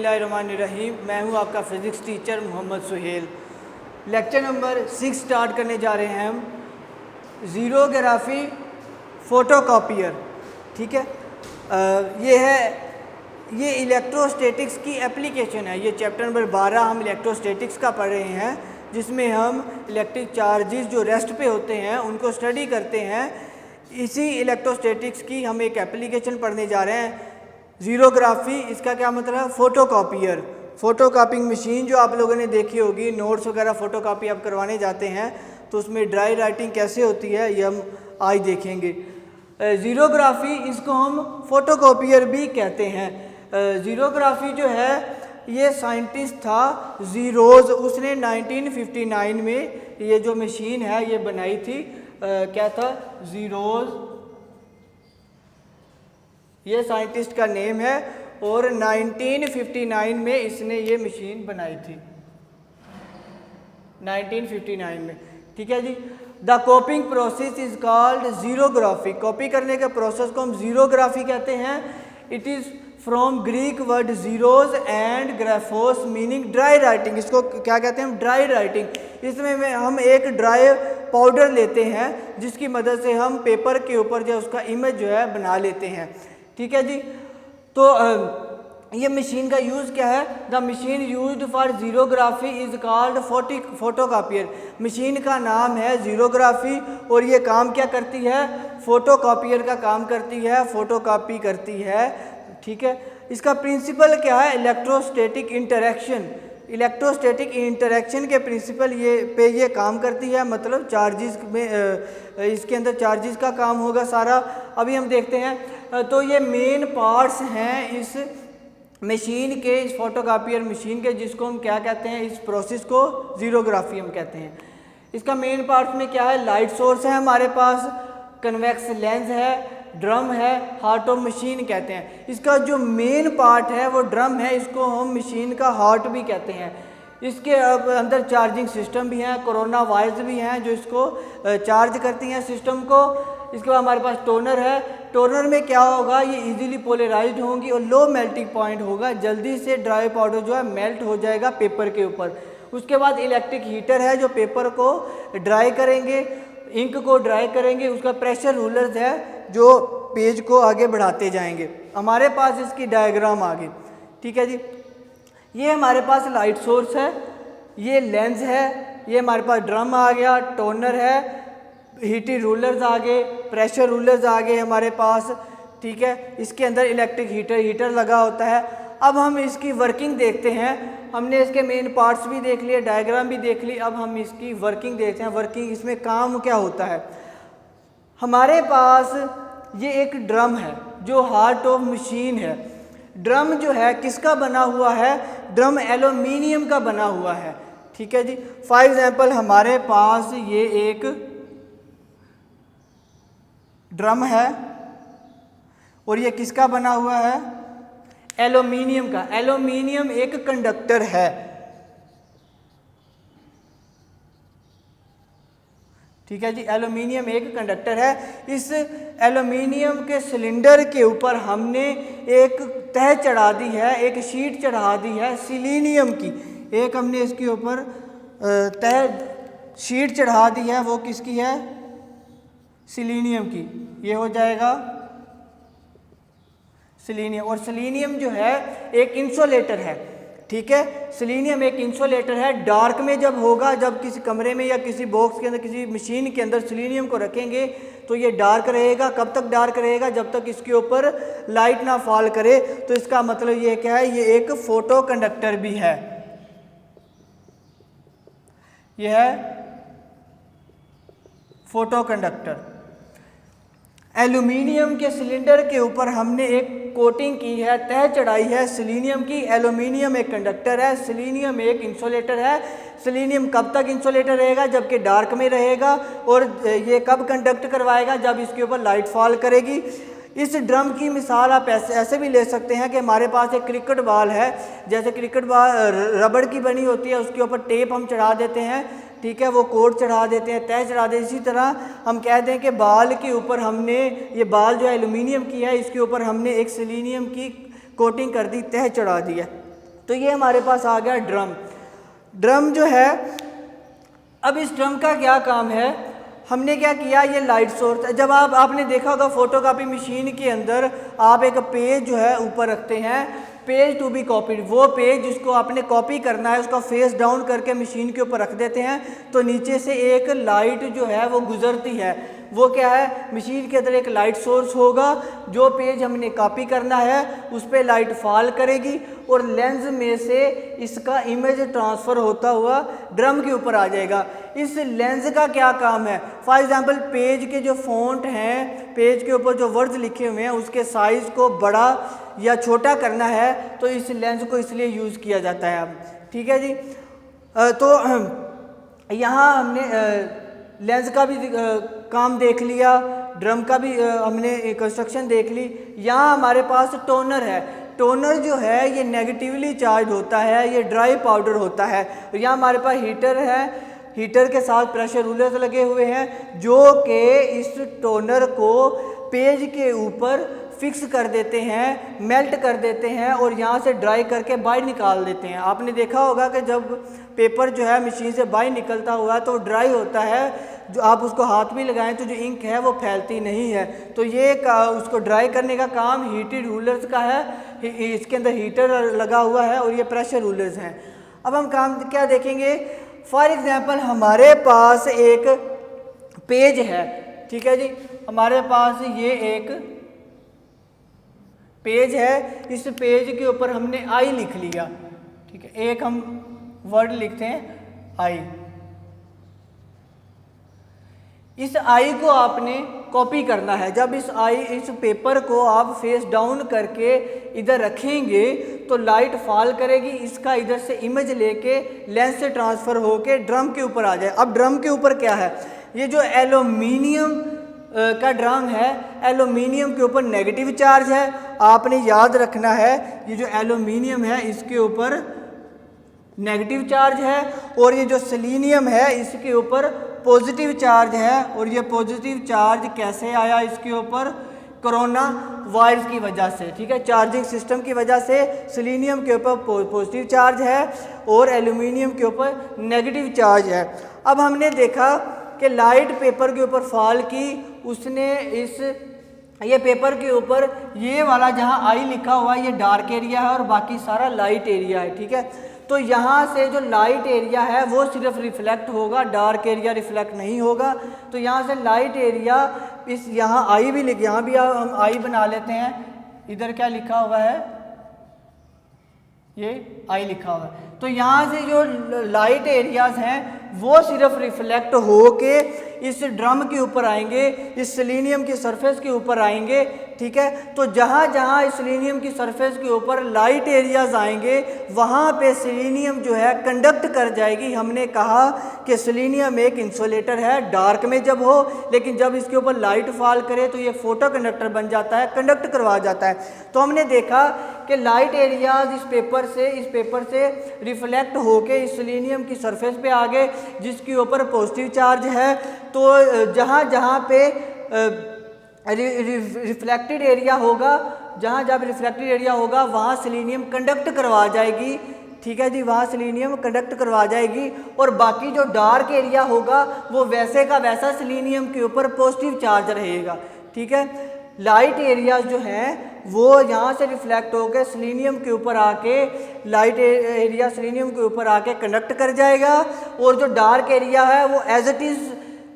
बिस्मिल्लाहिर्रहमानिर्रहीम। मैं हूं आपका physics teacher Mohammad Suhail. Lecture number 6 start करने जा रहे हैं हम। ज़ीरोग्राफी फ़ोटोकॉपियर, ठीक है। ये इलेक्ट्रोस्टैटिक्स की एप्लीकेशन है। ये चैप्टर नंबर 12 हम इलेक्ट्रोस्टैटिक्स का पढ़ रहे हैं, जिसमें हम इलेक्ट्रिक चार्जेस जो रेस्ट पे होते हैं उनको स्टडी करते हैं। इसी इलेक्ट्रोस्टैटिक्स की हम एक एप्लीकेशन पढ़ने जा रहे हैं। ज़ीरोग्राफी, इसका क्या मतलब है? फ़ोटोकॉपियर, फ़ोटोकॉपिंग मशीन जो आप लोगों ने देखी होगी, नोट्स वगैरह फ़ोटोकॉपी आप करवाने जाते हैं तो उसमें ड्राई राइटिंग कैसे होती है ये हम आज देखेंगे। ज़ीरोग्राफी, इसको हम फ़ोटोकॉपियर भी कहते हैं। ज़ीरोग्राफी जो है ये साइंटिस्ट था ज़ीरोज़, उसने 1959 में ये जो मशीन है ये बनाई थी। क्या था? ज़ीरोज़, ये साइंटिस्ट का नेम है और 1959 में इसने ये मशीन बनाई थी, 1959 में, ठीक है जी। The copying process is called xerography. Copy करने के प्रोसेस को हम ज़ीरोग्राफी कहते हैं। It is from Greek word xeros and graphos meaning dry writing. इसको क्या कहते हैं हम? Dry writing. इसमें हम एक ड्राई पाउडर लेते हैं जिसकी मदद से हम पेपर के ऊपर जो उसका इमेज जो है बना लेते हैं, ठीक है जी। तो ये मशीन का यूज़ क्या है? The machine used for xerography is called photocopier. Machine का नाम है ज़ीरोग्राफी और ये काम क्या करती है? फ़ोटोकॉपियर का काम करती है, फ़ोटोकॉपी करती है, ठीक है। इसका प्रिंसिपल क्या है? Electrostatic interaction. इलेक्ट्रोस्टैटिक इंटरेक्शन के प्रिंसिपल ये काम करती है, मतलब चार्जेस में इसके अंदर चार्जेस का काम होगा सारा। अभी हम देखते हैं। तो ये मेन पार्ट्स हैं इस मशीन के, इस फोटोकॉपियर मशीन के, जिसको हम क्या कहते हैं? इस प्रोसेस को ज़ीरोग्राफी हम कहते हैं। इसका मेन पार्ट में क्या है? लाइट सोर्स है हमारे पास, कन्वेक्स लेंस है, ड्रम है, हार्ट ऑफ मशीन कहते हैं। इसका जो मेन पार्ट है वो ड्रम है, इसको हम मशीन का हार्ट भी कहते हैं। इसके अंदर चार्जिंग सिस्टम भी हैं, कोरोना वायर्स भी हैं जो इसको चार्ज करती हैं सिस्टम को। इसके बाद हमारे पास टोनर है। टोनर में क्या होगा? ये इजीली पोलराइज्ड होंगी और लो मेल्टिंग पॉइंट होगा, जल्दी से ड्राई पाउडर जो है मेल्ट हो जाएगा पेपर के ऊपर। उसके बाद इलेक्ट्रिक हीटर है जो पेपर को ड्राई करेंगे, इंक को ड्राई करेंगे। उसका प्रेशर रूलर्स है जो पेज को आगे बढ़ाते जाएंगे। हमारे पास इसकी डायग्राम आ गई, ठीक है जी। ये हमारे पास लाइट सोर्स है, ये लेंस है, ये हमारे पास ड्रम आ गया, टोनर है, हीटिंग रूलर्स आ गए, प्रेशर रूलर्स आ गए हमारे पास, ठीक है। इसके अंदर इलेक्ट्रिक हीटर लगा होता है। अब हम इसकी वर्किंग देखते हैं। हमने इसके मेन पार्ट्स भी देख लिए, डायग्राम भी देख ली, अब हम इसकी वर्किंग देखते हैं। वर्किंग, इसमें काम क्या होता है? हमारे पास ये एक ड्रम है जो हार्ट ऑफ मशीन है। ड्रम जो है किसका बना हुआ है? ड्रम एल्यूमिनियम का बना हुआ है, ठीक है जी। फॉर एग्जांपल हमारे पास ये एक ड्रम है और ये किसका बना हुआ है? एल्यूमिनियम का। एल्यूमिनियम एक कंडक्टर है, ठीक है जी। एल्यूमिनियम एक कंडक्टर है। इस एल्यूमिनियम के सिलेंडर के ऊपर हमने एक तह चढ़ा दी है, एक शीट चढ़ा दी है सिलीनियम की। एक हमने इसके ऊपर तह शीट चढ़ा दी है, वो किसकी है? सिलीनियम की। ये हो जाएगा सिलीनियम। और सिलीनियम जो है एक इंसुलेटर है, ठीक है। सिलीनियम एक इंसुलेटर है। डार्क में जब होगा, जब किसी कमरे में या किसी बॉक्स के अंदर, किसी मशीन के अंदर सिलीनियम को रखेंगे तो ये डार्क रहेगा। कब तक डार्क रहेगा? जब तक इसके ऊपर लाइट ना फॉल करे। तो इसका मतलब ये क्या है? ये एक फोटो कंडक्टर भी है। यह है फोटो कंडक्टर। एल्यूमिनियम के सिलेंडर के ऊपर हमने एक कोटिंग की है, तह चढ़ाई है सिलीनियम की। एल्यूमिनियम एक कंडक्टर है, सिलीनियम एक इंसुलेटर है। सिलीनियम कब तक इंसुलेटर रहेगा? जबकि डार्क में रहेगा। और ये कब कंडक्ट करवाएगा? जब इसके ऊपर लाइट फॉल करेगी। इस ड्रम की मिसाल आप ऐसे भी ले सकते हैं कि हमारे पास एक क्रिकेट बॉल है। जैसे क्रिकेट बॉल रबड़ की बनी होती है, उसके ऊपर टेप हम चढ़ा देते हैं, ठीक है, वो कोट चढ़ा देते हैं, तय चढ़ा देते हैं। इसी तरह हम कह दें कि बाल के ऊपर हमने, ये बाल जो है एल्यूमिनियम की है, इसके ऊपर हमने एक सिलीनियम की कोटिंग कर दी, तह चढ़ा दी है। तो ये हमारे पास आ गया ड्रम। ड्रम जो है, अब इस ड्रम का क्या काम है, हमने क्या किया, ये लाइट सोर्स, जब आपने देखा होगा फोटोकॉपी मशीन के अंदर आप एक पेज जो है ऊपर रखते हैं, पेज टू बी कॉपीड, वो पेज जिसको आपने कॉपी करना है उसका फेस डाउन करके मशीन के ऊपर रख देते हैं, तो नीचे से एक लाइट जो है वो गुजरती है। वो क्या है, मशीन के अंदर एक लाइट सोर्स होगा, जो पेज हमने कॉपी करना है उस पर लाइट फॉल करेगी और लेंस में से इसका इमेज ट्रांसफ़र होता हुआ ड्रम के ऊपर आ जाएगा। इस लेंस का क्या काम है, फॉर एग्जांपल पेज के जो फ़ॉन्ट हैं, पेज के ऊपर जो वर्ड्स लिखे हुए हैं उसके साइज़ को बड़ा या छोटा करना है तो इस लेंस को इसलिए यूज़ किया जाता है। ठीक है जी। तो यहाँ हमने लेंस का भी काम देख लिया, ड्रम का भी हमने कंस्ट्रक्शन देख ली। यहाँ हमारे पास टोनर है। टोनर जो है ये नेगेटिवली चार्ज होता है, ये ड्राई पाउडर होता है। और यहाँ हमारे पास हीटर है, हीटर के साथ प्रेशर रूलर्स लगे हुए हैं जो कि इस टोनर को पेज के ऊपर फिक्स कर देते हैं, मेल्ट कर देते हैं और यहाँ से ड्राई करके बाहर निकाल देते हैं। आपने देखा होगा कि जब पेपर जो है मशीन से बाहर निकलता हुआ तो ड्राई होता है, जो आप उसको हाथ भी लगाएं तो जो इंक है वो फैलती नहीं है। तो ये उसको ड्राई करने का काम हीटेड रूलर्स का है, इसके अंदर हीटर लगा हुआ है और ये प्रेशर रूलर्स हैं। अब हम काम क्या देखेंगे, फॉर एग्जांपल हमारे पास एक पेज है, ठीक है जी, हमारे पास ये एक पेज है, इस पेज के ऊपर हमने आई लिख लिया, ठीक है, एक हम वर्ड लिखते हैं आई। इस आई को आपने कॉपी करना है। जब इस पेपर को आप फेस डाउन करके इधर रखेंगे तो लाइट फॉल करेगी, इसका इधर से इमेज लेके लेंस से ट्रांसफ़र होके ड्रम के ऊपर आ जाए। अब ड्रम के ऊपर क्या है, ये जो एल्यूमिनियम का ड्रम है, एल्यूमिनियम के ऊपर नेगेटिव चार्ज है। आपने याद रखना है ये जो एल्यूमिनियम है इसके ऊपर नेगेटिव चार्ज है और ये जो सेलेनियम है इसके ऊपर पॉजिटिव चार्ज है। और ये पॉजिटिव चार्ज कैसे आया इसके ऊपर, कोरोना वायरस की वजह से, ठीक है, चार्जिंग सिस्टम की वजह से सेलेनियम के ऊपर पॉजिटिव चार्ज है और एल्यूमिनियम के ऊपर नेगेटिव चार्ज है। अब हमने देखा कि लाइट पेपर के ऊपर फॉल की, उसने ये पेपर के ऊपर ये वाला जहाँ आई लिखा हुआ है ये डार्क एरिया है और बाकी सारा लाइट एरिया है, ठीक है। तो यहाँ से जो लाइट एरिया है वो सिर्फ रिफ्लेक्ट होगा, डार्क एरिया रिफ्लेक्ट नहीं होगा। तो यहाँ से लाइट एरिया इस यहाँ आई भी लिख, यहाँ भी हम आई बना लेते हैं, इधर क्या लिखा हुआ है, ये आई लिखा हुआ है। तो यहाँ से जो लाइट एरियाज हैं वो सिर्फ रिफ्लेक्ट होके इस ड्रम के ऊपर आएंगे, इस सेलेनियम की सरफेस के ऊपर आएंगे, ठीक है। तो जहाँ जहाँ इस सेलेनियम की सरफेस के ऊपर लाइट एरियाज आएंगे वहाँ पे सेलेनियम जो है कंडक्ट कर जाएगी। हमने कहा कि सेलेनियम एक इंसुलेटर है, डार्क में जब हो, लेकिन जब इसके ऊपर लाइट फॉल करे तो ये फोटो कंडक्टर बन जाता है, कंडक्ट करवा जाता है। तो हमने देखा कि लाइट एरियाज इस पेपर से रिफ्लेक्ट होके इस सेलेनियम की सरफेस पे आ गए जिसके ऊपर पॉजिटिव चार्ज है। तो जहाँ जहाँ पे रिफ्लेक्टेड एरिया होगा, जहाँ जहाँ रिफ्लेक्टेड एरिया होगा वहाँ सेलेनियम कंडक्ट करवा जाएगी, ठीक है जी, वहाँ सेलेनियम कंडक्ट करवा जाएगी। और बाकी जो डार्क एरिया होगा वो वैसे का वैसा सेलेनियम के ऊपर पॉजिटिव चार्ज रहेगा, ठीक है। लाइट एरियाज जो हैं वो यहाँ से रिफ्लेक्ट होकर सेलेनियम के ऊपर आके, लाइट एरिया सेलेनियम के ऊपर आके कंडक्ट कर जाएगा और जो डार्क एरिया है वो एज इट इज़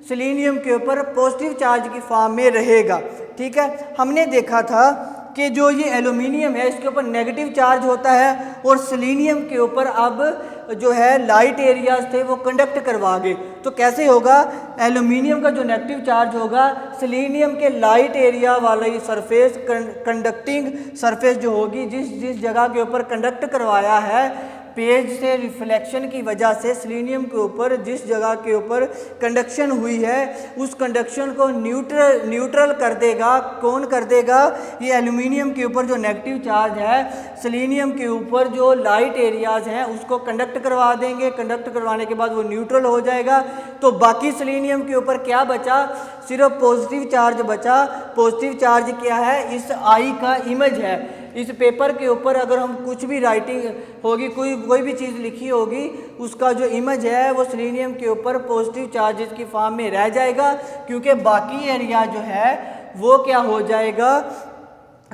सेलेनियम के ऊपर पॉजिटिव चार्ज की फॉर्म में रहेगा, ठीक है। हमने देखा था कि जो ये एल्यूमिनियम है इसके ऊपर नेगेटिव चार्ज होता है और सेलेनियम के ऊपर अब जो है लाइट एरियाज थे वो कंडक्ट करवा गए। तो कैसे होगा, एल्यूमिनियम का जो नेगेटिव चार्ज होगा सेलेनियम के लाइट एरिया वाला ये सरफेस, कंडक्टिंग सरफेस जो होगी, जिस जगह के ऊपर कंडक्ट करवाया है पेज से रिफ्लेक्शन की वजह से सेलेनियम के ऊपर जिस जगह के ऊपर कंडक्शन हुई है उस कंडक्शन को न्यूट्रल कर देगा। कौन कर देगा, ये एल्यूमिनियम के ऊपर जो नेगेटिव चार्ज है सेलेनियम के ऊपर जो लाइट एरियाज हैं उसको कंडक्ट करवा देंगे। कंडक्ट करवाने के बाद वो न्यूट्रल हो जाएगा। तो बाकी सेलेनियम के ऊपर क्या बचा, सिर्फ पॉजिटिव चार्ज बचा। पॉजिटिव चार्ज क्या है, इस आई का इमेज है। इस पेपर के ऊपर अगर हम कुछ भी राइटिंग होगी, कोई भी चीज़ लिखी होगी, उसका जो इमेज है वो सेलेनियम के ऊपर पॉजिटिव चार्जेस की फॉर्म में रह जाएगा, क्योंकि बाकी एरिया जो है वो क्या हो जाएगा,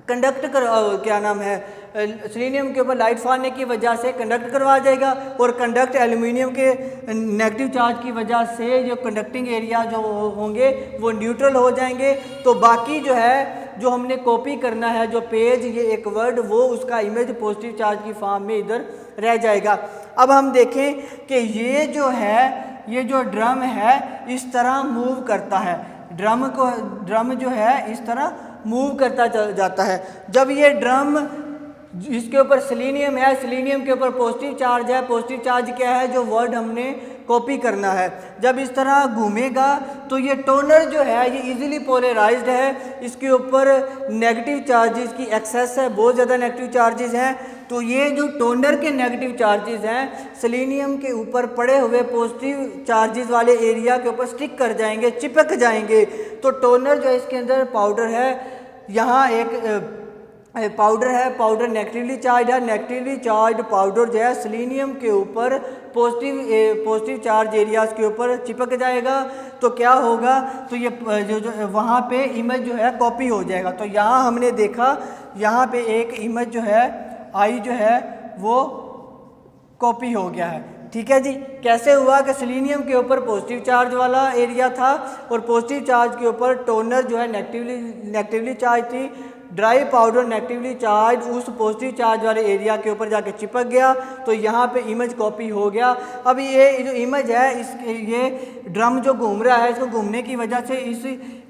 क्या नाम है, सेलेनियम के ऊपर लाइट फॉलने की वजह से कंडक्ट करवा जाएगा, और कंडक्ट एल्यूमिनियम के नेगेटिव चार्ज की वजह से जो कंडक्टिंग एरिया जो होंगे वो न्यूट्रल हो जाएंगे। तो बाकी जो है जो हमने कॉपी करना है जो पेज, ये एक वर्ड, वो उसका इमेज पॉजिटिव चार्ज की फॉर्म में इधर रह जाएगा। अब हम देखें कि ये जो है, ये जो ड्रम है इस तरह मूव करता है, ड्रम जो है इस तरह मूव करता जाता है। जब ये ड्रम, इसके ऊपर सेलेनियम है, सेलेनियम के ऊपर पॉजिटिव चार्ज है, पॉजिटिव चार्ज क्या है, जो वर्ड हमने कॉपी करना है, जब इस तरह घूमेगा तो ये टोनर जो है ये इजीली पोलराइज्ड है, इसके ऊपर नेगेटिव चार्जेस की एक्सेस है, बहुत ज़्यादा नेगेटिव चार्जेस हैं। तो ये जो टोनर के नेगेटिव चार्जेस हैं सेलेनियम के ऊपर पड़े हुए पॉजिटिव चार्जेस वाले एरिया के ऊपर स्टिक कर जाएंगे, चिपक जाएंगे। तो टोनर जो है इसके अंदर पाउडर है, यहाँ एक पाउडर है, पाउडर नेगेटिवली चार्ज है, नेगेटिवली चार्ज पाउडर जो है सेलेनियम के ऊपर पॉजिटिव चार्ज एरियाज के ऊपर चिपक जाएगा। तो क्या होगा, तो ये जो वहाँ पे इमेज जो है कॉपी हो जाएगा। तो यहाँ हमने देखा, यहाँ पे एक इमेज जो है आई जो है वो कॉपी हो गया है। ठीक है जी, कैसे हुआ कि सेलेनियम के ऊपर पॉजिटिव चार्ज वाला एरिया था और पॉजिटिव चार्ज के ऊपर टोनर जो है नेगेटिवली चार्ज थी, ड्राई पाउडर नेगेटिवली चार्ज उस पॉजिटिव चार्ज वाले एरिया के ऊपर जाके चिपक गया, तो यहाँ पे इमेज कॉपी हो गया। अब ये जो इमेज है, ये ड्रम जो घूम रहा है, इसको घूमने की वजह से इस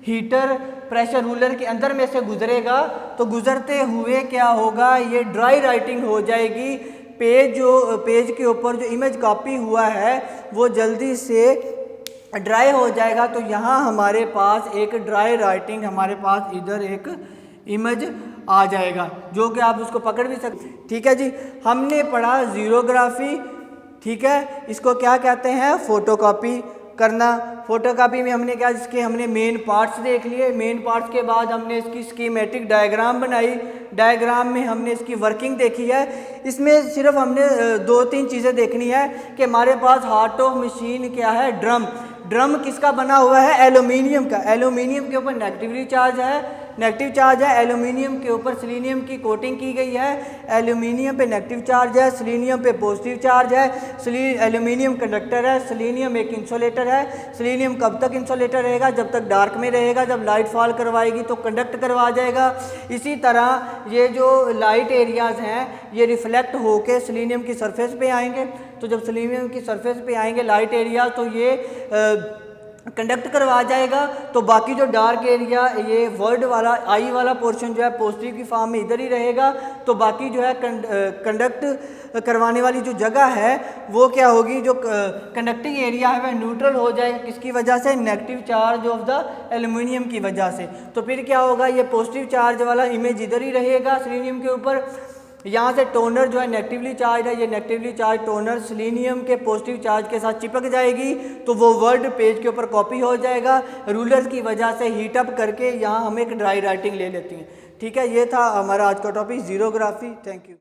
हीटर प्रेशर रूलर के अंदर में से गुजरेगा, तो गुजरते हुए क्या होगा, ये ड्राई राइटिंग हो जाएगी। पेज के ऊपर जो इमेज कॉपी हुआ है वो जल्दी से ड्राई हो जाएगा। तो यहाँ हमारे पास एक ड्राई राइटिंग, हमारे पास इधर एक इमेज आ जाएगा, जो कि आप उसको पकड़ भी सकते। ठीक है जी, हमने पढ़ा ज़ीरोग्राफी। ठीक है, इसको क्या कहते हैं, फोटोकॉपी करना। फोटोकॉपी में हमने क्या, इसके हमने मेन पार्ट्स देख लिए, मेन पार्ट्स के बाद हमने इसकी स्कीमेटिक डायग्राम बनाई, डायग्राम में हमने इसकी वर्किंग देखी है। इसमें सिर्फ हमने 2-3 चीज़ें देखनी है कि हमारे पास हार्ट ऑफ मशीन क्या है, ड्रम किसका बना हुआ है, एल्यूमिनियम का। एल्यूमिनियम के ऊपर नेगेटिवली चार्ज है, नेगेटिव चार्ज है, एल्यूमिनियम के ऊपर सेलेनियम की कोटिंग की गई है, एल्यूमिनियम पे नेगेटिव चार्ज है, सेलेनियम पे पॉजिटिव चार्ज है, एल्यूमिनियम कंडक्टर है, सेलेनियम एक इंसुलेटर है। सेलेनियम कब तक इंसुलेटर रहेगा, जब तक डार्क में रहेगा, जब लाइट फॉल करवाएगी तो कंडक्ट करवा जाएगा। इसी तरह ये जो लाइट एरियाज हैं ये रिफ्लेक्ट होके सेलेनियम की सरफेस पे आएंगे, तो जब सेलेनियम की सरफेस पे आएंगे लाइट एरिया, तो ये कंडक्ट करवा जाएगा। तो बाकी जो डार्क एरिया, ये वर्ड वाला आई वाला पोर्शन जो है पॉजिटिव की फॉर्म में इधर ही रहेगा। तो बाकी जो है कंडक्ट करवाने वाली जो जगह है वो क्या होगी, जो कंडक्टिंग एरिया है वह न्यूट्रल हो जाएगा। किसकी वजह से, negative charge of the aluminium की वजह से। तो फिर क्या होगा, ये पॉजिटिव चार्ज वाला इमेज इधर ही रहेगा सेलेनियम के ऊपर। यहाँ से टोनर जो है नेगेटिवली चार्ज है, ये नेगेटिवली चार्ज टोनर सेलेनियम के पॉजिटिव चार्ज के साथ चिपक जाएगी, तो वो वर्ड पेज के ऊपर कॉपी हो जाएगा। रूलर की वजह से हीट अप करके यहाँ हम एक ड्राई राइटिंग ले लेती हैं। ठीक है, ये था हमारा आज का टॉपिक ज़ीरोग्राफी। Thank you.